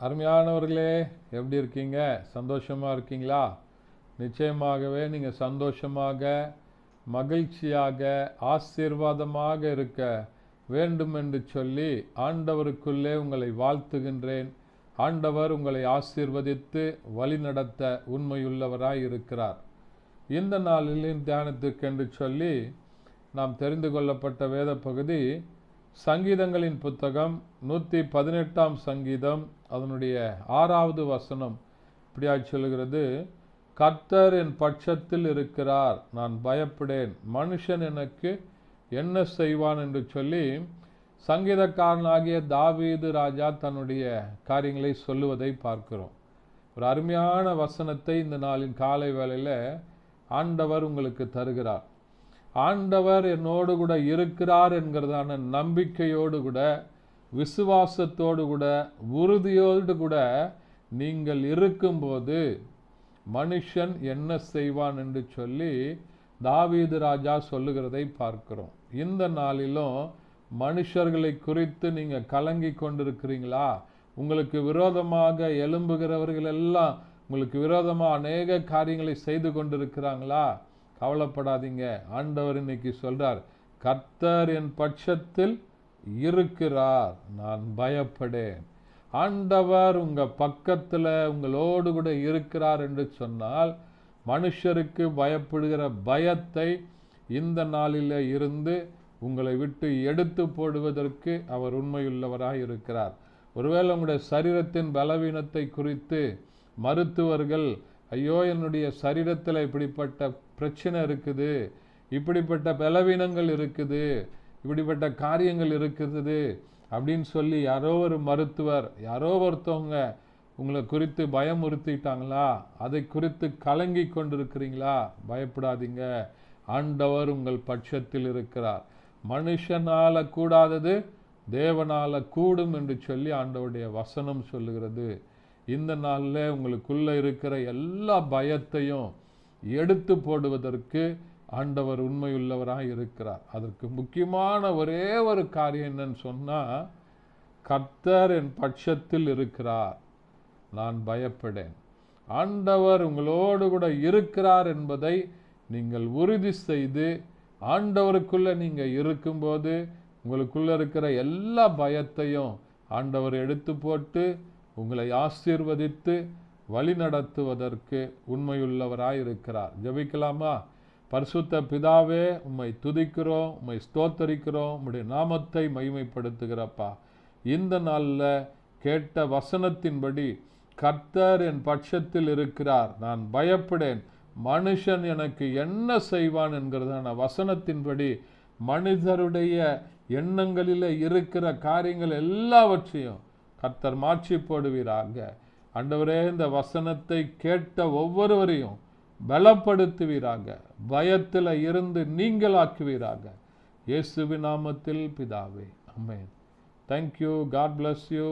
அருமையானவர்களே, எப்படி இருக்கீங்க? சந்தோஷமாக இருக்கீங்களா? நிச்சயமாகவே நீங்கள் சந்தோஷமாக, மகிழ்ச்சியாக, ஆசீர்வாதமாக இருக்க வேண்டும் என்று சொல்லி ஆண்டவருக்குள்ளே உங்களை வாழ்த்துகின்றேன். ஆண்டவர் உங்களை ஆசீர்வதித்து வழிநடத்த உண்மையுள்ளவராய் இருக்கிறார். இந்த நாளின் தியானத்திற்கென்று சொல்லி நாம் தெரிந்து கொள்ளப்பட்ட வேத பகுதி சங்கீதங்களின் புத்தகம் 118 சங்கீதம், அதனுடைய 6வது வசனம் இப்படியாய் சொல்லுகிறது: கர்த்தர் என் பட்சத்தில் இருக்கிறார், நான் பயப்படேன், மனுஷன் எனக்கு என்ன செய்வான் என்று சொல்லி சங்கீதக்காரனாகிய தாவீது ராஜா தன்னுடைய காரியங்களை சொல்லுவதை பார்க்கிறோம். ஒரு அருமையான வசனத்தை இந்த நாளின் காலை வேளையில் ஆண்டவர் உங்களுக்கு தருகிறார். ஆண்டவர் என்னோடு கூட இருக்கிறார் என்கிறதான நம்பிக்கையோடு கூட, விசுவாசத்தோடு கூட, உறுதியோடு கூட நீங்கள் இருக்கும்போது மனுஷன் என்ன செய்வான் என்று சொல்லி தாவீது ராஜா சொல்லுகிறதை பார்க்கிறோம். இந்த நாளிலும் மனுஷர்களை குறித்து நீங்கள் கலங்கி கொண்டிருக்கிறீங்களா? உங்களுக்கு விரோதமாக எழும்புகிறவர்கள் எல்லாம் உங்களுக்கு விரோதமாக அநேக காரியங்களை செய்து கொண்டிருக்கிறாங்களா? கவலைப்படாதீங்க. ஆண்டவர் இன்னைக்கு சொல்றார், கர்த்தர் என் பட்சத்தில் இருக்கிறார், நான் பயப்படேன். ஆண்டவர் உங்க பக்கத்துல உங்களோடு கூட இருக்கிறார் என்று சொன்னால், மனுஷருக்கு பயப்படுகிற பயத்தை இந்த நாளில இருந்து உங்களை விட்டு எடுத்து போடுவதற்கு அவர் உண்மையுள்ளவராய் இருக்கிறார். ஒருவேளை உங்களுடைய சரீரத்தின் பலவீனத்தை குறித்து மருத்துவர்கள், ஐயோ என்னுடைய சரீரத்தில் இப்படிப்பட்ட பிரச்சனை இருக்குது, இப்படிப்பட்ட பலவீனங்கள் இருக்குது, இப்படிப்பட்ட காரியங்கள் இருக்குது அப்படின்னு சொல்லி யாரோ ஒரு மருத்துவர், யாரோ ஒருத்தவங்க உங்களை குறித்து பயமுறுத்திட்டாங்களா? அதை குறித்து கலங்கி கொண்டிருக்கிறீங்களா? பயப்படாதீங்க. ஆண்டவர் உங்கள் பட்சத்தில் இருக்கிறார். மனுஷனால கூடாதது தேவனால கூடும் என்று சொல்லி ஆண்டவருடைய வசனம் சொல்லுகிறது. இந்த நாளில் உங்களுக்குள்ள இருக்கிற எல்லா பயத்தையும் எடுத்து போடுவதற்கு ஆண்டவர் உண்மையுள்ளவராக இருக்கிறார். அதற்கு முக்கியமான ஒரே ஒரு காரியம் என்னன்னு சொன்னா, கர்த்தர் என் பட்சத்தில் இருக்கிறார், நான் பயப்படேன். ஆண்டவர் உங்களோடு கூட இருக்கிறார் என்பதை நீங்கள் உறுதி செய்து, ஆண்டவருக்குள்ள நீங்க இருக்கும்போது உங்களுக்குள்ள இருக்கிற எல்லா பயத்தையும் ஆண்டவர் எடுத்து போட்டு உங்களை ஆசீர்வதித்து வழி நடத்துவதற்கு உண்மையுள்ளவராய் இருக்கிறார். ஜெபிக்கலாமா? பரிசுத்த பிதாவே, உம்மை துதிக்கிறோம், உம்மை ஸ்தோத்தரிக்கிறோம், உம்முடைய நாமத்தை மகிமைப்படுத்துகிறப்பா. இந்த நாளில் கேட்ட வசனத்தின்படி கர்த்தர் என் பட்சத்தில் இருக்கிறார், நான் பயப்படேன், மனுஷன் எனக்கு என்ன செய்வான் என்கிறதான வசனத்தின்படி மனிதருடைய எண்ணங்களில் இருக்கிற காரியங்கள் எல்லாவற்றையும் கர்த்தர் மாற்றி போடுவீராக. ஆண்டவரே, இந்த வசனத்தை கேட்ட ஒவ்வொருவரையும் பலப்படுத்துவீராக, பயத்தில் இருந்து நீங்களாக்குவீராக. இயேசுவின் நாமத்தில் பிதாவே, ஆமென். Thank you. God bless you.